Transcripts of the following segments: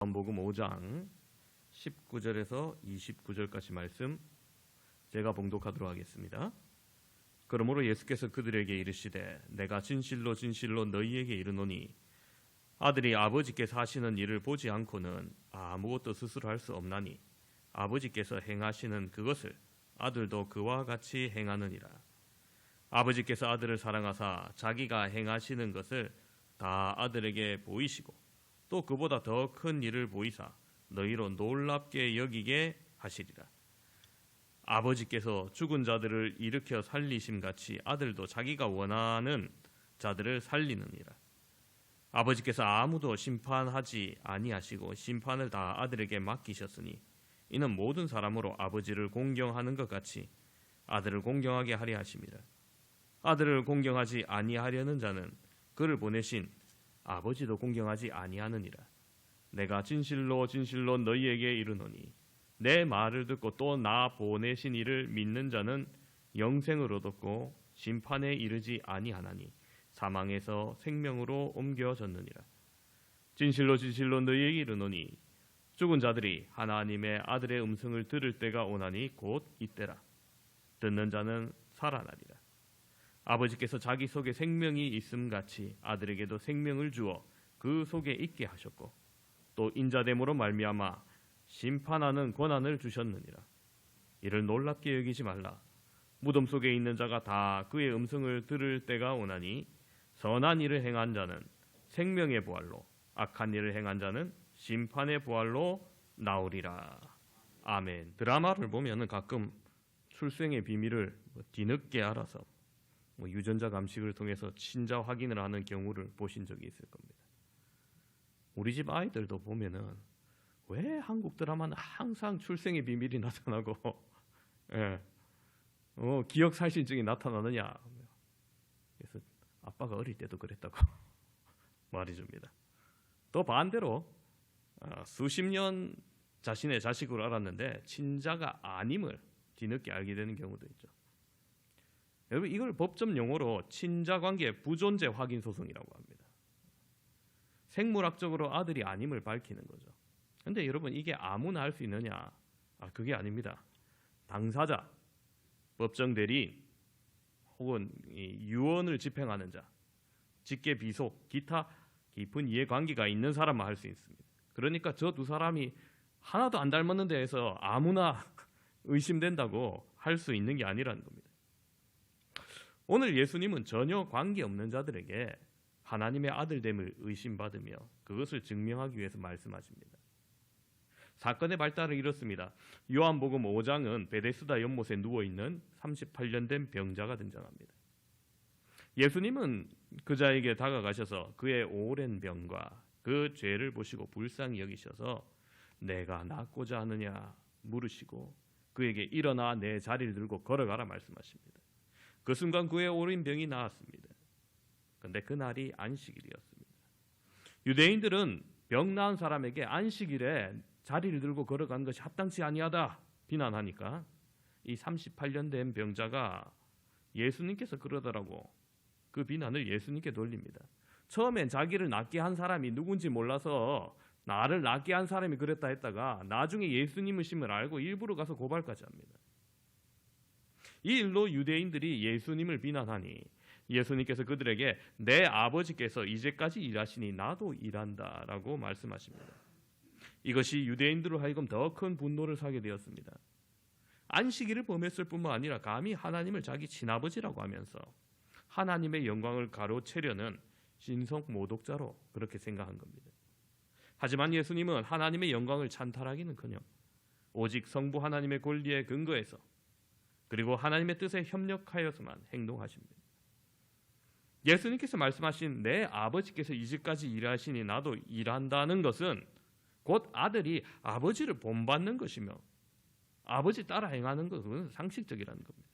요한복음 5장 19절에서 29절까지 말씀 제가 봉독하도록 하겠습니다. 그러므로 예수께서 그들에게 이르시되 내가 진실로 진실로 너희에게 이르노니 아들이 아버지께서 하시는 일을 보지 않고는 아무것도 스스로 할 수 없나니 아버지께서 행하시는 그것을 아들도 그와 같이 행하느니라. 아버지께서 아들을 사랑하사 자기가 행하시는 것을 다 아들에게 보이시고 또 그보다 더 큰 일을 보이사 너희로 놀랍게 여기게 하시리라. 아버지께서 죽은 자들을 일으켜 살리심같이 아들도 자기가 원하는 자들을 살리느니라. 아버지께서 아무도 심판하지 아니하시고 심판을 다 아들에게 맡기셨으니 이는 모든 사람으로 아버지를 공경하는 것 같이 아들을 공경하게 하려 하심이라. 아들을 공경하지 아니하려는 자는 그를 보내신 아버지도 공경하지 아니하느니라. 내가 진실로 진실로 너희에게 이르노니 내 말을 듣고 또 나 보내신 이를 믿는 자는 영생을 얻었고 심판에 이르지 아니하나니 사망에서 생명으로 옮겨졌느니라. 진실로 진실로 너희에게 이르노니 죽은 자들이 하나님의 아들의 음성을 들을 때가 오나니 곧 이때라. 듣는 자는 살아나리라. 아버지께서 자기 속에 생명이 있음같이 아들에게도 생명을 주어 그 속에 있게 하셨고 또 인자됨으로 말미암아 심판하는 권한을 주셨느니라. 이를 놀랍게 여기지 말라. 무덤 속에 있는 자가 다 그의 음성을 들을 때가 오나니 선한 일을 행한 자는 생명의 부활로 악한 일을 행한 자는 심판의 부활로 나오리라. 아멘. 드라마를 보면은 가끔 출생의 비밀을 뒤늦게 알아서 유전자 감식을 통해서 친자 확인을 하는 경우를 보신 적이 있을 겁니다. 우리 집 아이들도 보면은 왜 한국 드라마는 항상 출생의 비밀이 나타나고 기억 살신증이 나타나느냐. 그래서 아빠가 어릴 때도 그랬다고 말해줍니다. 또 반대로 수십 년 자신의 자식으로 알았는데 친자가 아님을 뒤늦게 알게 되는 경우도 있죠. 여러분 이걸 법적 용어로 친자관계 부존재 확인 소송이라고 합니다. 생물학적으로 아들이 아님을 밝히는 거죠. 그런데 여러분 이게 아무나 할 수 있느냐? 그게 아닙니다. 당사자, 법정 대리인 혹은 유언을 집행하는 자, 직계 비속, 기타 깊은 이해관계가 있는 사람만 할 수 있습니다. 그러니까 저 두 사람이 하나도 안 닮았는 데에서 아무나 의심된다고 할 수 있는 게 아니라는 겁니다. 오늘 예수님은 전혀 관계없는 자들에게 하나님의 아들됨을 의심받으며 그것을 증명하기 위해서 말씀하십니다. 사건의 발달을 이렇습니다. 요한복음 5장은 베데스다 연못에 누워있는 38년 된 병자가 등장합니다. 예수님은 그 자에게 다가가셔서 그의 오랜 병과 그 죄를 보시고 불쌍히 여기셔서 내가 낫고자 하느냐 물으시고 그에게 일어나 내 자리를 들고 걸어가라 말씀하십니다. 그 순간 그의 오랜 병이 나았습니다. 그런데 그날이 안식일이었습니다. 유대인들은 병 나은 사람에게 안식일에 자리를 들고 걸어가는 것이 합당치 아니하다 비난하니까 이 38년 된 병자가 예수님께서 그러더라고 그 비난을 예수님께 돌립니다. 처음엔 자기를 낫게 한 사람이 누군지 몰라서 나를 낫게 한 사람이 그랬다 했다가 나중에 예수님이심을 알고 일부러 가서 고발까지 합니다. 이 일로 유대인들이 예수님을 비난하니 예수님께서 그들에게 내 아버지께서 이제까지 일하시니 나도 일한다라고 말씀하십니다. 이것이 유대인들로 하여금 더 큰 분노를 사게 되었습니다. 안식일을 범했을 뿐만 아니라 감히 하나님을 자기 친아버지라고 하면서 하나님의 영광을 가로채려는 신성 모독자로 그렇게 생각한 겁니다. 하지만 예수님은 하나님의 영광을 찬탈하기는커녕 오직 성부 하나님의 권리에 근거해서 그리고 하나님의 뜻에 협력하여서만 행동하십니다. 예수님께서 말씀하신 내 아버지께서 이제까지 일하시니 나도 일한다는 것은 곧 아들이 아버지를 본받는 것이며 아버지 따라 행하는 것은 상식적이라는 겁니다.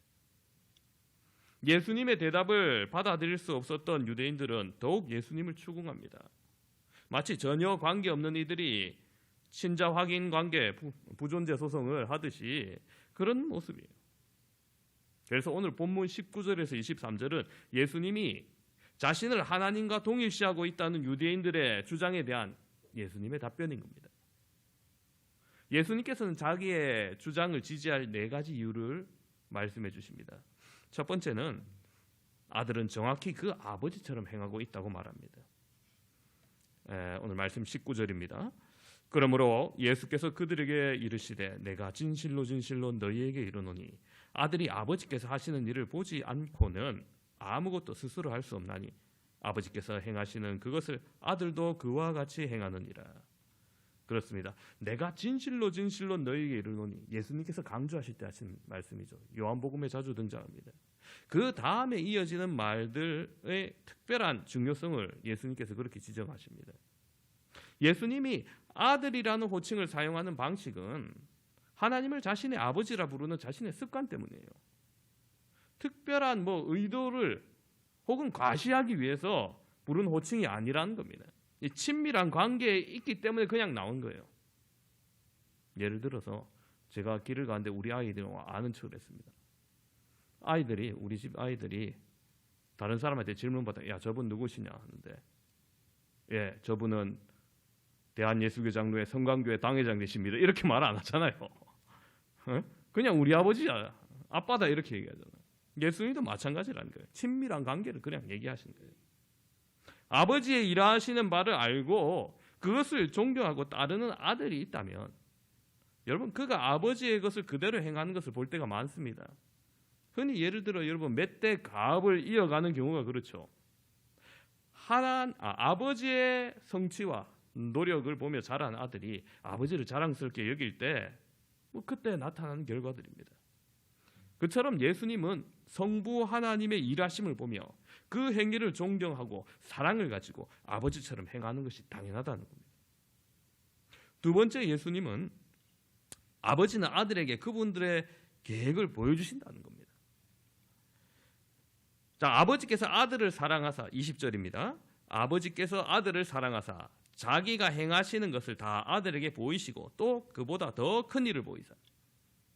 예수님의 대답을 받아들일 수 없었던 유대인들은 더욱 예수님을 추궁합니다. 마치 전혀 관계없는 이들이 친자 확인 관계 부존재 소송을 하듯이 그런 모습이에요. 그래서 오늘 본문 19절에서 23절은 예수님이 자신을 하나님과 동일시하고 있다는 유대인들의 주장에 대한 예수님의 답변인 겁니다. 예수님께서는 자기의 주장을 지지할 4가지 이유를 말씀해 주십니다. 첫 번째는 아들은 정확히 그 아버지처럼 행하고 있다고 말합니다. 오늘 말씀 19절입니다. 그러므로 예수께서 그들에게 이르시되 내가 진실로 진실로 너희에게 이르노니 아들이 아버지께서 하시는 일을 보지 않고는 아무것도 스스로 할 수 없나니 아버지께서 행하시는 그것을 아들도 그와 같이 행하느니라. 그렇습니다. 내가 진실로 진실로 너희에게 이르노니 예수님께서 강조하실 때 하신 말씀이죠. 요한복음에 자주 등장합니다. 그 다음에 이어지는 말들의 특별한 중요성을 예수님께서 그렇게 지정하십니다. 예수님이 아들이라는 호칭을 사용하는 방식은 하나님을 자신의 아버지라 부르는 자신의 습관 때문이에요. 특별한 의도를 혹은 과시하기 위해서 부른 호칭이 아니라는 겁니다. 이 친밀한 관계에 있기 때문에 그냥 나온 거예요. 예를 들어서 제가 길을 가는데 우리 아이들과 아는 척을 했습니다. 우리 집 아이들이 다른 사람한테 질문받아 야 저분 누구시냐 하는데 예 저분은 대한예수교장로회 성광교회 당회장 되십니다. 이렇게 말 안 하잖아요. 그냥 우리 아버지야 아빠다 이렇게 얘기하잖아요. 예수님도 마찬가지라는 거예요. 친밀한 관계를 그냥 얘기하신 거예요. 아버지의 일하시는 바를 알고 그것을 존경하고 따르는 아들이 있다면 여러분 그가 아버지의 것을 그대로 행하는 것을 볼 때가 많습니다. 흔히 예를 들어 여러분 멧돼 가업을 이어가는 경우가 그렇죠. 아버지의 성취와 노력을 보며 자란 아들이 아버지를 자랑스럽게 여길 때 그때 나타나는 결과들입니다. 그처럼 예수님은 성부 하나님의 일하심을 보며 그 행위를 존경하고 사랑을 가지고 아버지처럼 행하는 것이 당연하다는 겁니다. 두 번째, 예수님은 아버지는 아들에게 그분들의 계획을 보여주신다는 겁니다. 자, 아버지께서 아들을 사랑하사 20절입니다. 아버지께서 아들을 사랑하사 자기가 행하시는 것을 다 아들에게 보이시고 또 그보다 더 큰 일을 보이사.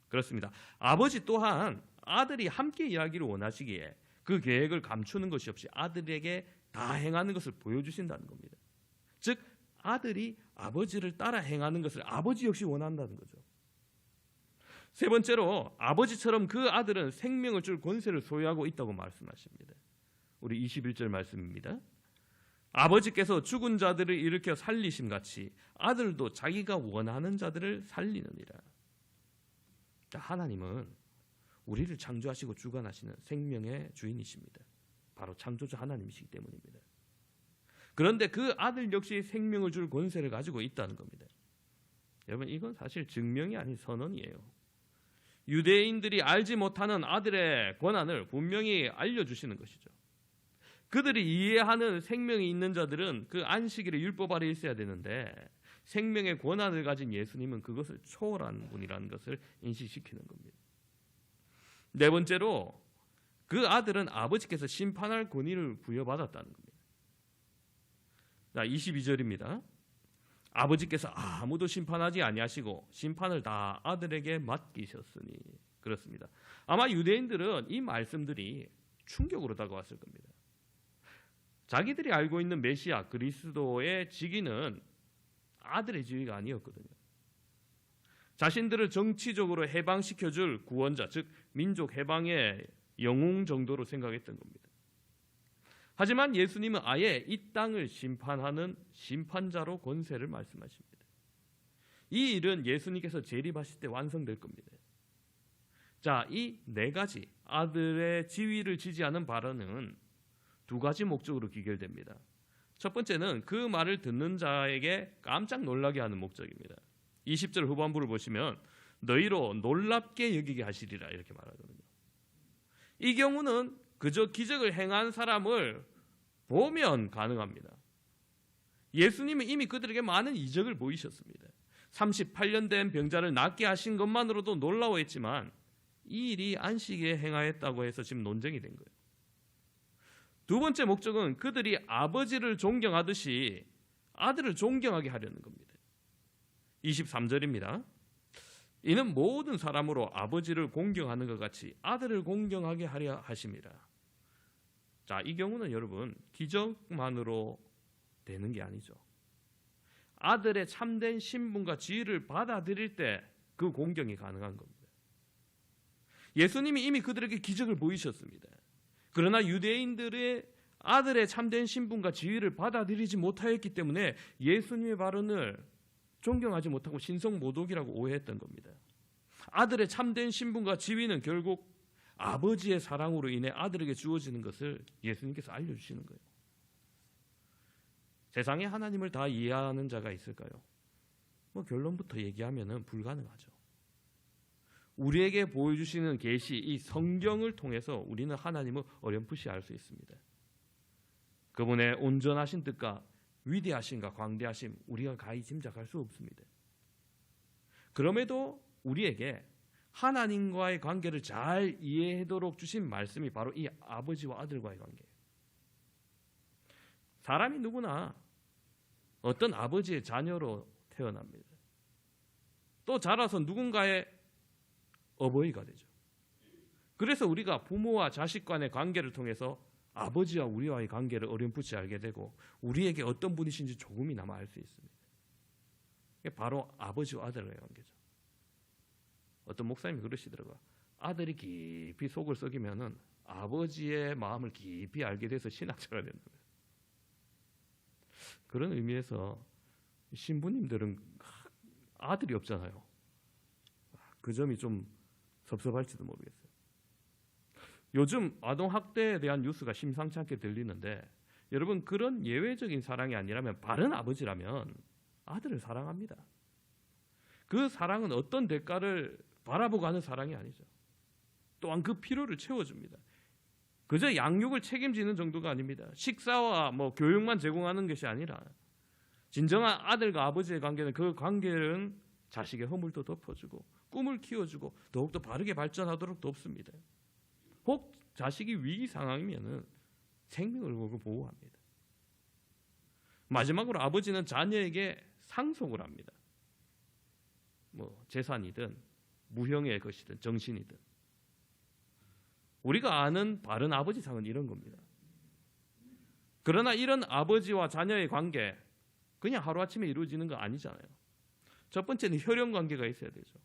그렇습니다. 아버지 또한 아들이 함께 일하기를 원하시기에 그 계획을 감추는 것이 없이 아들에게 다 행하는 것을 보여주신다는 겁니다. 즉 아들이 아버지를 따라 행하는 것을 아버지 역시 원한다는 거죠. 세 번째로 아버지처럼 그 아들은 생명을 줄 권세를 소유하고 있다고 말씀하십니다. 우리 21절 말씀입니다. 아버지께서 죽은 자들을 일으켜 살리심같이 아들도 자기가 원하는 자들을 살리느니라. 하나님은 우리를 창조하시고 주관하시는 생명의 주인이십니다. 바로 창조주 하나님이시기 때문입니다. 그런데 그 아들 역시 생명을 줄 권세를 가지고 있다는 겁니다. 여러분 이건 사실 증명이 아닌 선언이에요. 유대인들이 알지 못하는 아들의 권한을 분명히 알려주시는 것이죠. 그들이 이해하는 생명이 있는 자들은 그 안식일의 율법 아래 있어야 되는데 생명의 권한을 가진 예수님은 그것을 초월한 분이라는 것을 인식시키는 겁니다. 네 번째로 그 아들은 아버지께서 심판할 권위를 부여받았다는 겁니다. 자, 22절입니다. 아버지께서 아무도 심판하지 아니하시고 심판을 다 아들에게 맡기셨으니. 그렇습니다. 아마 유대인들은 이 말씀들이 충격으로 다가왔을 겁니다. 자기들이 알고 있는 메시아 그리스도의 직위는 아들의 지위가 아니었거든요. 자신들을 정치적으로 해방시켜줄 구원자, 즉 민족 해방의 영웅 정도로 생각했던 겁니다. 하지만 예수님은 아예 이 땅을 심판하는 심판자로 권세를 말씀하십니다. 이 일은 예수님께서 재림하실 때 완성될 겁니다. 자, 이 네 가지 아들의 지위를 지지하는 발언은 두 가지 목적으로 귀결됩니다. 첫 번째는 그 말을 듣는 자에게 깜짝 놀라게 하는 목적입니다. 20절 후반부를 보시면 너희로 놀랍게 여기게 하시리라 이렇게 말하거든요. 이 경우는 그저 기적을 행한 사람을 보면 가능합니다. 예수님은 이미 그들에게 많은 이적을 보이셨습니다. 38년 된 병자를 낫게 하신 것만으로도 놀라워했지만 이 일이 안식일에 행하였다고 해서 지금 논쟁이 된 거예요. 두 번째 목적은 그들이 아버지를 존경하듯이 아들을 존경하게 하려는 겁니다. 23절입니다. 이는 모든 사람으로 아버지를 공경하는 것 같이 아들을 공경하게 하려 하심이라. 자, 이 경우는 여러분 기적만으로 되는 게 아니죠. 아들의 참된 신분과 지위를 받아들일 때 그 공경이 가능한 겁니다. 예수님이 이미 그들에게 기적을 보이셨습니다. 그러나 유대인들의 아들의 참된 신분과 지위를 받아들이지 못하였기 때문에 예수님의 발언을 존경하지 못하고 신성모독이라고 오해했던 겁니다. 아들의 참된 신분과 지위는 결국 아버지의 사랑으로 인해 아들에게 주어지는 것을 예수님께서 알려주시는 거예요. 세상에 하나님을 다 이해하는 자가 있을까요? 결론부터 얘기하면 불가능하죠. 우리에게 보여주시는 계시, 이 성경을 통해서 우리는 하나님을 어렴풋이 알 수 있습니다. 그분의 온전하신 뜻과 위대하심과 광대하심, 우리가 가히 짐작할 수 없습니다. 그럼에도 우리에게 하나님과의 관계를 잘 이해하도록 주신 말씀이 바로 이 아버지와 아들과의 관계예요. 사람이 누구나 어떤 아버지의 자녀로 태어납니다. 또 자라서 누군가의 어버이가 되죠. 그래서 우리가 부모와 자식 간의 관계를 통해서 아버지와 우리와의 관계를 어렴풋이 알게 되고 우리에게 어떤 분이신지 조금이나마 알 수 있습니다. 이게 바로 아버지와 아들의 관계죠. 어떤 목사님이 그러시더라고요. 아들이 깊이 속을 썩이면은 아버지의 마음을 깊이 알게 돼서 신학자가 된다. 그런 의미에서 신부님들은 아들이 없잖아요. 그 점이 좀 섭섭할지도 모르겠어요. 요즘 아동학대에 대한 뉴스가 심상치 않게 들리는데 여러분, 그런 예외적인 사랑이 아니라면, 바른 아버지라면 아들을 사랑합니다. 그 사랑은 어떤 대가를 바라보고 하는 사랑이 아니죠. 또한 그 필요를 채워줍니다. 그저 양육을 책임지는 정도가 아닙니다. 식사와 교육만 제공하는 것이 아니라 진정한 아들과 아버지의 관계는, 그 관계는 자식의 허물도 덮어주고 꿈을 키워주고 더욱더 바르게 발전하도록 돕습니다. 혹 자식이 위기 상황이면 생명을 걸고 보호합니다. 마지막으로 아버지는 자녀에게 상속을 합니다. 재산이든 무형의 것이든 정신이든. 우리가 아는 바른 아버지상은 이런 겁니다. 그러나 이런 아버지와 자녀의 관계, 그냥 하루아침에 이루어지는 거 아니잖아요. 첫 번째는 혈연 관계가 있어야 되죠.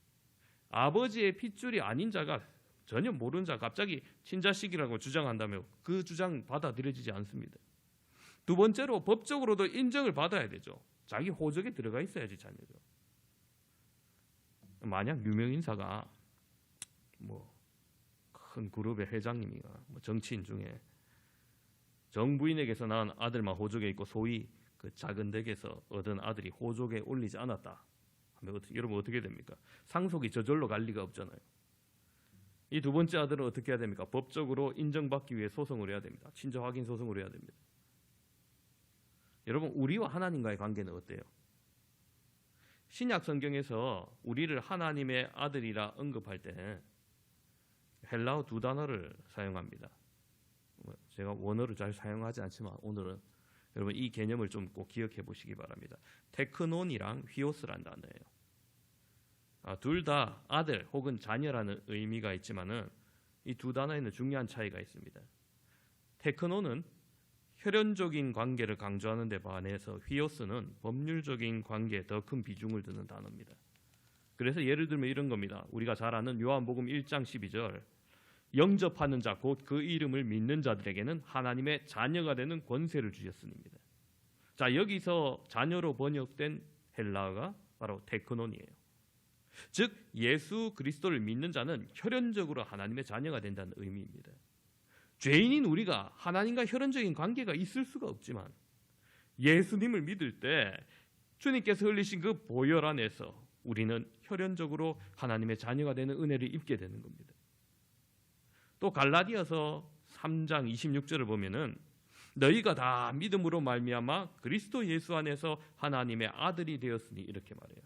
아버지의 핏줄이 아닌 자가, 전혀 모르는 자가 갑자기 친자식이라고 주장한다면 그 주장 받아들여지지 않습니다. 두 번째로 법적으로도 인정을 받아야 되죠. 자기 호적에 들어가 있어야지 자녀죠. 만약 유명인사가 큰 그룹의 회장님이나 정치인 중에 정부인에게서 낳은 아들만 호적에 있고 소위 그 작은 댁에서 얻은 아들이 호적에 올리지 않았다 하면 여러분 어떻게 됩니까? 상속이 저절로 갈 리가 없잖아요. 이 두 번째 아들은 어떻게 해야 됩니까? 법적으로 인정받기 위해 소송을 해야 됩니다. 친자 확인 소송을 해야 됩니다. 여러분, 우리와 하나님과의 관계는 어때요? 신약 성경에서 우리를 하나님의 아들이라 언급할 때 헬라어 두 단어를 사용합니다. 제가 원어를 잘 사용하지 않지만 오늘은 여러분 이 개념을 좀 꼭 기억해 보시기 바랍니다. 테크논이랑 휘오스라는 단어예요. 둘 다 아들 혹은 자녀라는 의미가 있지만은 이 두 단어에는 중요한 차이가 있습니다. 테크논은 혈연적인 관계를 강조하는 데 반해서 휘오스는 법률적인 관계에 더 큰 비중을 두는 단어입니다. 그래서 예를 들면 이런 겁니다. 우리가 잘 아는 요한복음 1장 12절, 영접하는 자 곧 그 이름을 믿는 자들에게는 하나님의 자녀가 되는 권세를 주셨습니다. 자, 여기서 자녀로 번역된 헬라어가 바로 테크논이에요. 즉 예수 그리스도를 믿는 자는 혈연적으로 하나님의 자녀가 된다는 의미입니다. 죄인인 우리가 하나님과 혈연적인 관계가 있을 수가 없지만 예수님을 믿을 때 주님께서 흘리신 그 보혈 안에서 우리는 혈연적으로 하나님의 자녀가 되는 은혜를 입게 되는 겁니다. 또 갈라디아서 3장 26절을 보면은 너희가 다 믿음으로 말미암아 그리스도 예수 안에서 하나님의 아들이 되었으니 이렇게 말해요.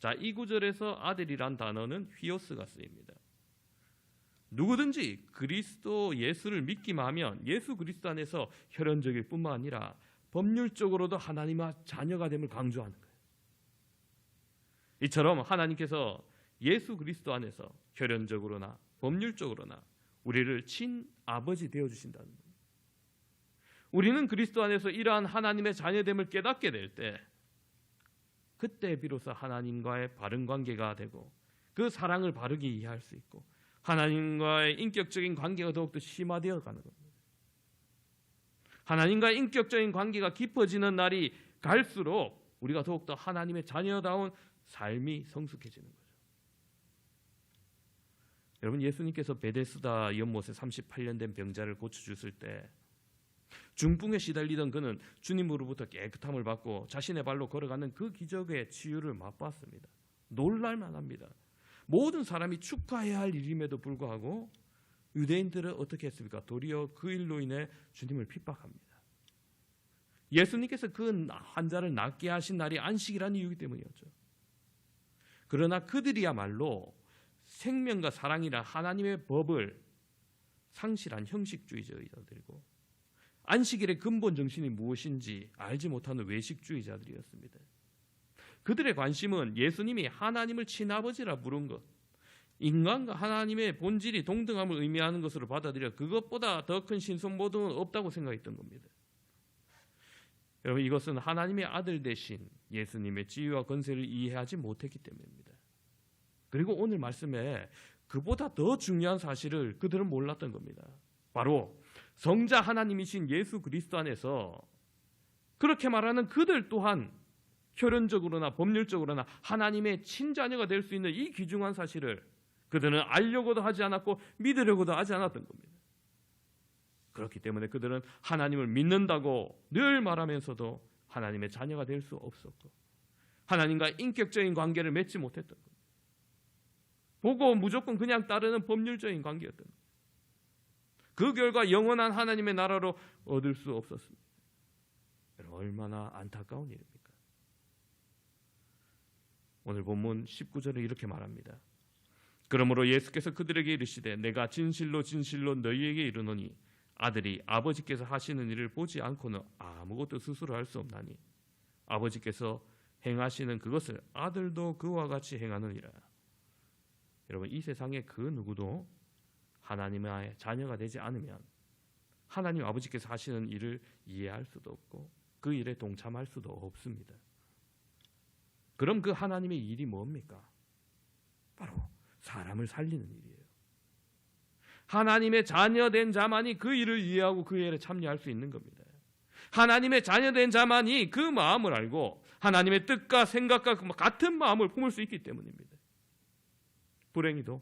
자, 이 구절에서 아들이란 단어는 휘오스가 쓰입니다. 누구든지 그리스도 예수를 믿기만 하면 예수 그리스도 안에서 혈연적일 뿐만 아니라 법률적으로도 하나님의 자녀가 됨을 강조하는 거예요. 이처럼 하나님께서 예수 그리스도 안에서 혈연적으로나 법률적으로나 우리를 친아버지 되어주신다는 겁니다. 우리는 그리스도 안에서 이러한 하나님의 자녀됨을 깨닫게 될 때 그때 비로소 하나님과의 바른 관계가 되고 그 사랑을 바르게 이해할 수 있고 하나님과의 인격적인 관계가 더욱더 심화되어 가는 겁니다. 하나님과의 인격적인 관계가 깊어지는 날이 갈수록 우리가 더욱더 하나님의 자녀다운 삶이 성숙해지는 거죠. 여러분, 예수님께서 베데스다 연못에 38년 된 병자를 고쳐주실 때 중풍에 시달리던 그는 주님으로부터 깨끗함을 받고 자신의 발로 걸어가는 그 기적의 치유를 맛봤습니다. 놀랄만합니다. 모든 사람이 축하해야 할 일임에도 불구하고 유대인들은 어떻게 했습니까? 도리어 그 일로 인해 주님을 핍박합니다. 예수님께서 그 환자를 낫게 하신 날이 안식이라는 이유이기 때문이었죠. 그러나 그들이야말로 생명과 사랑이라 하나님의 법을 상실한 형식주의자들이고 안식일의 근본 정신이 무엇인지 알지 못하는 외식주의자들이었습니다. 그들의 관심은 예수님이 하나님을 친아버지라 부른 것, 인간과 하나님의 본질이 동등함을 의미하는 것으로 받아들여 그것보다 더 큰 신성모독은 없다고 생각했던 겁니다. 여러분, 이것은 하나님의 아들 대신 예수님의 지위와 권세를 이해하지 못했기 때문입니다. 그리고 오늘 말씀에 그보다 더 중요한 사실을 그들은 몰랐던 겁니다. 바로 성자 하나님이신 예수 그리스도 안에서 그렇게 말하는 그들 또한 혈연적으로나 법률적으로나 하나님의 친자녀가 될 수 있는 이 귀중한 사실을 그들은 알려고도 하지 않았고 믿으려고도 하지 않았던 겁니다. 그렇기 때문에 그들은 하나님을 믿는다고 늘 말하면서도 하나님의 자녀가 될 수 없었고 하나님과 인격적인 관계를 맺지 못했던 겁니다. 보고 무조건 그냥 따르는 법률적인 관계였던 겁니다. 그 결과 영원한 하나님의 나라로 얻을 수 없었습니다. 여러분, 얼마나 안타까운 일입니까? 오늘 본문 19절에 이렇게 말합니다. 그러므로 예수께서 그들에게 이르시되 내가 진실로 진실로 너희에게 이르노니 아들이 아버지께서 하시는 일을 보지 않고는 아무것도 스스로 할 수 없나니 아버지께서 행하시는 그것을 아들도 그와 같이 행하느니라. 여러분, 이 세상에 그 누구도 하나님의 자녀가 되지 않으면 하나님 아버지께서 하시는 일을 이해할 수도 없고 그 일에 동참할 수도 없습니다. 그럼 그 하나님의 일이 뭡니까? 바로 사람을 살리는 일이에요. 하나님의 자녀된 자만이 그 일을 이해하고 그 일에 참여할 수 있는 겁니다. 하나님의 자녀된 자만이 그 마음을 알고 하나님의 뜻과 생각과 같은 마음을 품을 수 있기 때문입니다. 불행히도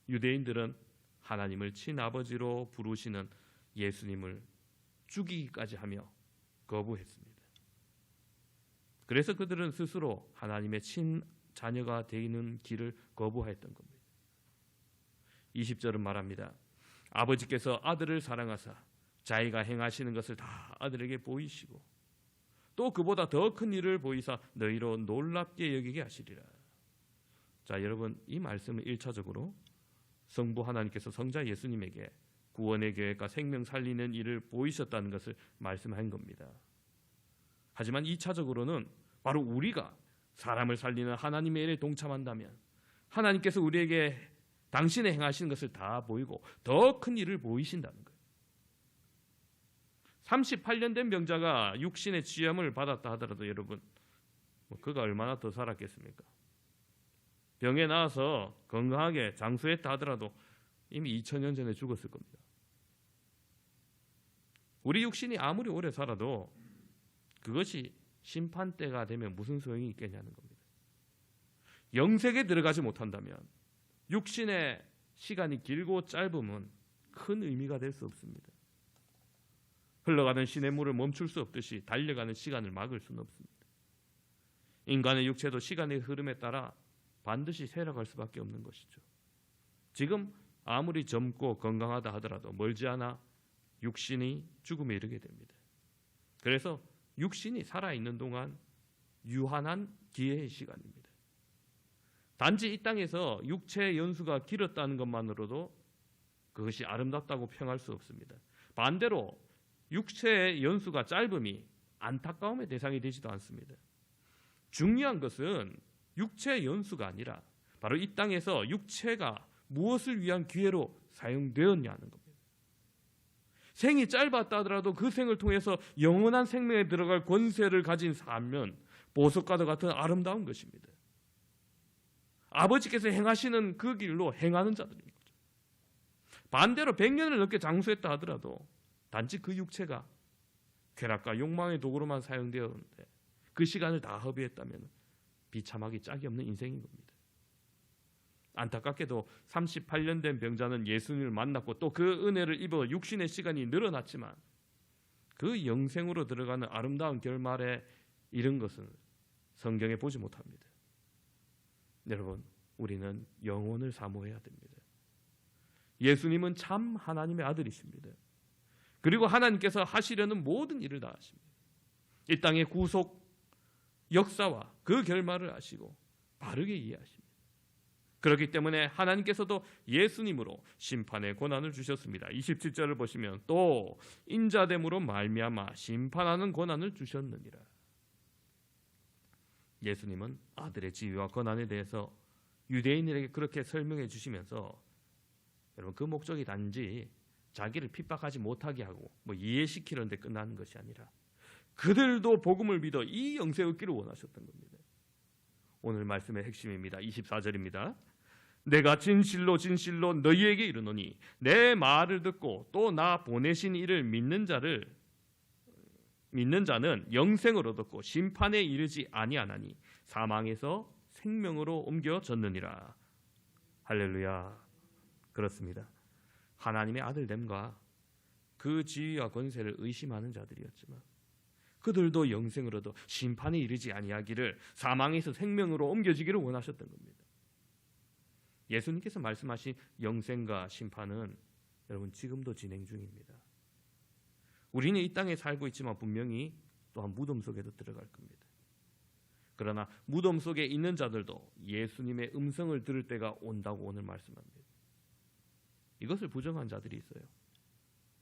유대인들은 하나님을 친아버지로 부르시는 예수님을 죽이기까지 하며 거부했습니다. 그래서 그들은 스스로 하나님의 친자녀가 되는 길을 거부했던 겁니다. 20절은 말합니다. 아버지께서 아들을 사랑하사 자기가 행하시는 것을 다 아들에게 보이시고 또 그보다 더 큰 일을 보이사 너희로 놀랍게 여기게 하시리라. 자, 여러분, 이 말씀은 1차적으로 성부 하나님께서 성자 예수님에게 구원의 계획과 생명 살리는 일을 보이셨다는 것을 말씀한 겁니다. 하지만 2차적으로는 바로 우리가 사람을 살리는 하나님의 일에 동참한다면 하나님께서 우리에게 당신의 행하시는 것을 다 보이고 더 큰 일을 보이신다는 거예요. 38년 된 병자가 육신의 지염을 받았다 하더라도 여러분, 그가 얼마나 더 살았겠습니까? 병에 나와서 건강하게 장수했다 하더라도 이미 2000년 전에 죽었을 겁니다. 우리 육신이 아무리 오래 살아도 그것이 심판때가 되면 무슨 소용이 있겠냐는 겁니다. 영생에 들어가지 못한다면 육신의 시간이 길고 짧음은 큰 의미가 될 수 없습니다. 흘러가는 시냇물을 멈출 수 없듯이 달려가는 시간을 막을 수는 없습니다. 인간의 육체도 시간의 흐름에 따라 반드시 쇠락할 수밖에 없는 것이죠. 지금 아무리 젊고 건강하다 하더라도 멀지 않아 육신이 죽음에 이르게 됩니다. 그래서 육신이 살아있는 동안 유한한 기회의 시간입니다. 단지 이 땅에서 육체의 연수가 길었다는 것만으로도 그것이 아름답다고 평할 수 없습니다. 반대로 육체의 연수가 짧음이 안타까움의 대상이 되지도 않습니다. 중요한 것은 육체의 연수가 아니라 바로 이 땅에서 육체가 무엇을 위한 기회로 사용되었냐는 겁니다. 생이 짧았다 하더라도 그 생을 통해서 영원한 생명에 들어갈 권세를 가진 삶은 보석과도 같은 아름다운 것입니다. 아버지께서 행하시는 그 길로 행하는 자들인 거죠. 반대로 100년을 넘게 장수했다 하더라도 단지 그 육체가 쾌락과 욕망의 도구로만 사용되었는데 그 시간을 다 허비했다면 비참하기 짝이 없는 인생인 겁니다. 안타깝게도 38년 된 병자는 예수님을 만났고 또 그 은혜를 입어 육신의 시간이 늘어났지만 그 영생으로 들어가는 아름다운 결말에 이른 것은 성경에 보지 못합니다. 여러분, 우리는 영혼을 사모해야 됩니다. 예수님은 참 하나님의 아들이십니다. 그리고 하나님께서 하시려는 모든 일을 다 하십니다. 이 땅의 구속 역사와 그 결말을 아시고 바르게 이해하십니다. 그렇기 때문에 하나님께서도 예수님으로 심판의 권한을 주셨습니다. 27절을 보시면 또 인자됨으로 말미암아 심판하는 권한을 주셨느니라. 예수님은 아들의 지위와 권한에 대해서 유대인들에게 그렇게 설명해 주시면서 여러분 그 목적이 단지 자기를 핍박하지 못하게 하고 이해시키는 데 끝나는 것이 아니라 그들도 복음을 믿어 이 영생을 얻기를 원하셨던 겁니다. 오늘 말씀의 핵심입니다. 24절입니다. 내가 진실로 진실로 너희에게 이르노니 내 말을 듣고 또 나 보내신 이를 믿는 자는 영생을 얻었고 심판에 이르지 아니하나니 사망에서 생명으로 옮겨졌느니라. 할렐루야. 그렇습니다. 하나님의 아들됨과 그 지위와 권세를 의심하는 자들이었지만 그들도 영생을 얻어 심판에 이르지 아니하기를 사망에서 생명으로 옮겨지기를 원하셨던 겁니다. 예수님께서 말씀하신 영생과 심판은 여러분 지금도 진행 중입니다. 우리는 이 땅에 살고 있지만 분명히 또한 무덤 속에도 들어갈 겁니다. 그러나 무덤 속에 있는 자들도 예수님의 음성을 들을 때가 온다고 오늘 말씀합니다. 이것을 부정한 자들이 있어요.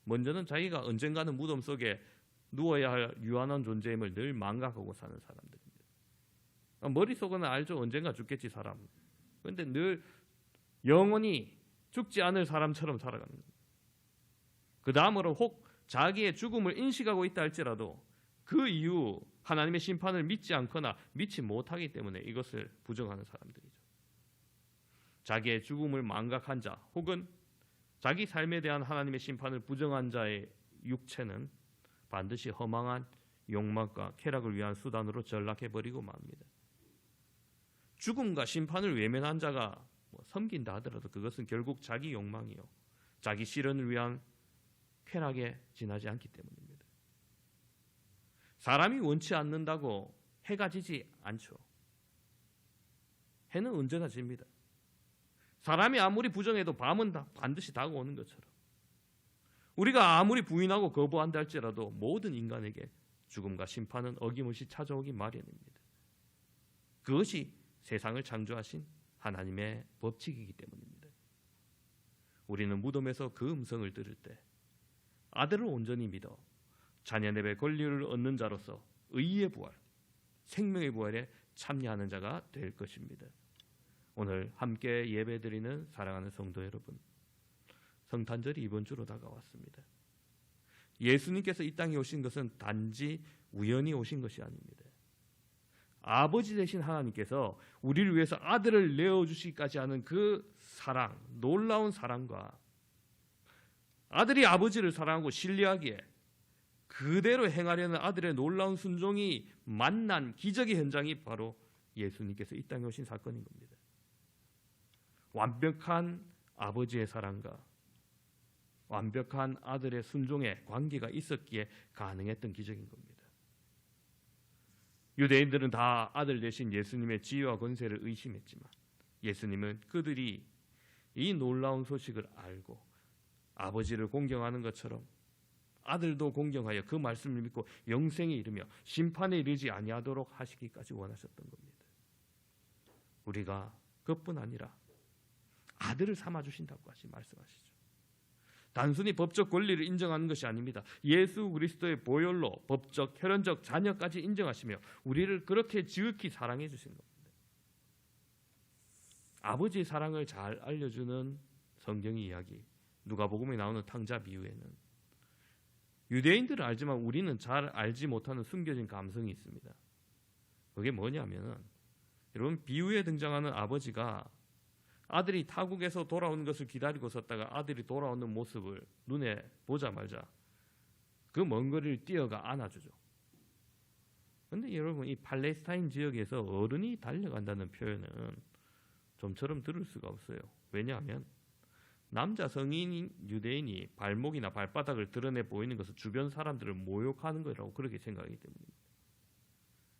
먼저는 자기가 언젠가는 무덤 속에 누워야 할 유한한 존재임을 늘 망각하고 사는 사람들입니다. 머릿속은 알죠. 언젠가 죽겠지 사람. 그런데 늘 영원히 죽지 않을 사람처럼 살아가는 거예요. 그 다음으로 혹 자기의 죽음을 인식하고 있다 할지라도 그 이후 하나님의 심판을 믿지 않거나 믿지 못하기 때문에 이것을 부정하는 사람들이죠. 자기의 죽음을 망각한 자 혹은 자기 삶에 대한 하나님의 심판을 부정한 자의 육체는 반드시 허망한 욕망과 쾌락을 위한 수단으로 전락해버리고 맙니다. 죽음과 심판을 외면한 자가 섬긴다 하더라도 그것은 결국 자기 욕망이요 자기 실현을 위한 쾌락에 지나지 않기 때문입니다. 사람이 원치 않는다고 해가 지지 않죠. 해는 언제나 집니다. 사람이 아무리 부정해도 밤은 반드시 다가오는 것처럼 우리가 아무리 부인하고 거부한다 할지라도 모든 인간에게 죽음과 심판은 어김없이 찾아오기 마련입니다. 그것이 세상을 창조하신 하나님의 법칙이기 때문입니다. 우리는 무덤에서 그 음성을 들을 때 아들을 온전히 믿어 자녀의 권리를 얻는 자로서 의의 부활, 생명의 부활에 참여하는 자가 될 것입니다. 오늘 함께 예배드리는 사랑하는 성도 여러분, 성탄절이 이번 주로 다가왔습니다. 예수님께서 이 땅에 오신 것은 단지 우연히 오신 것이 아닙니다. 아버지 되신 하나님께서 우리를 위해서 아들을 내어주시기까지 하는 그 사랑, 놀라운 사랑과 아들이 아버지를 사랑하고 신뢰하기에 그대로 행하려는 아들의 놀라운 순종이 만난 기적의 현장이 바로 예수님께서 이 땅에 오신 사건인 겁니다. 완벽한 아버지의 사랑과 완벽한 아들의 순종의 관계가 있었기에 가능했던 기적인 겁니다. 유대인들은 다 아들 대신 예수님의 지위와 권세를 의심했지만 예수님은 그들이 이 놀라운 소식을 알고 아버지를 공경하는 것처럼 아들도 공경하여 그 말씀을 믿고 영생에 이르며 심판에 이르지 아니하도록 하시기까지 원하셨던 겁니다. 우리가 그뿐 아니라 아들을 삼아 주신다고 말씀하시죠. 단순히 법적 권리를 인정하는 것이 아닙니다. 예수 그리스도의 보혈로 법적, 혈연적 자녀까지 인정하시며 우리를 그렇게 지극히 사랑해 주신 겁니다. 아버지의 사랑을 잘 알려주는 성경의 이야기, 누가복음에 나오는 탕자 비유에는 유대인들은 알지만 우리는 잘 알지 못하는 숨겨진 감성이 있습니다. 그게 뭐냐면 여러분 비유에 등장하는 아버지가 아들이 타국에서 돌아오는 것을 기다리고 있었다가 아들이 돌아오는 모습을 눈에 보자마자 그 먼 거리를 뛰어가 안아주죠. 그런데 여러분 이 팔레스타인 지역에서 어른이 달려간다는 표현은 좀처럼 들을 수가 없어요. 왜냐하면 남자 성인 유대인이 발목이나 발바닥을 드러내 보이는 것은 주변 사람들을 모욕하는 거라고 그렇게 생각하기 때문입니다.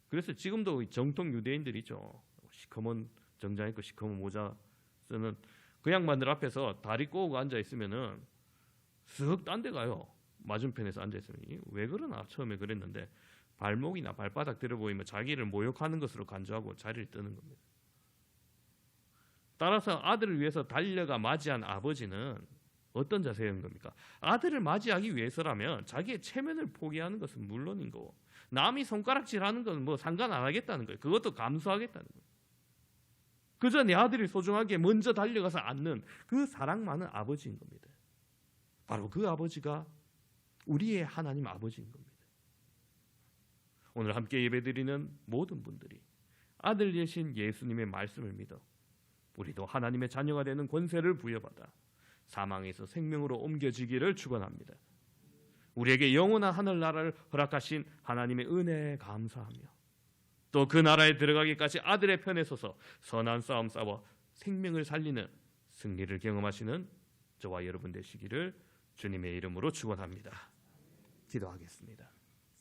그래서 지금도 정통 유대인들이죠. 시커먼 정장 입고 시커먼 모자 쓰는 그 양반들 앞에서 다리 꼬고 앉아 있으면은 쓱 딴 데 가요. 맞은편에서 앉아 있으면 왜 그러나 처음에 그랬는데 발목이나 발바닥 들어 보이면 자기를 모욕하는 것으로 간주하고 자리를 뜨는 겁니다. 따라서 아들을 위해서 달려가 맞이한 아버지는 어떤 자세인 겁니까? 아들을 맞이하기 위해서라면 자기의 체면을 포기하는 것은 물론인 거고 남이 손가락질하는 건 뭐 상관 안 하겠다는 거예요. 그것도 감수하겠다는 거예요. 그저 내 아들이 소중하게 먼저 달려가서 안는 그 사랑 많은 아버지인 겁니다. 바로 그 아버지가 우리의 하나님 아버지인 겁니다. 오늘 함께 예배드리는 모든 분들이 아들 되신 예수님의 말씀을 믿어 우리도 하나님의 자녀가 되는 권세를 부여받아 사망에서 생명으로 옮겨지기를 축원합니다. 우리에게 영원한 하늘나라를 허락하신 하나님의 은혜에 감사하며 또 그 나라에 들어가기까지 아들의 편에 서서 선한 싸움 싸워 생명을 살리는 승리를 경험하시는 저와 여러분 되시기를 주님의 이름으로 축원합니다. 기도하겠습니다.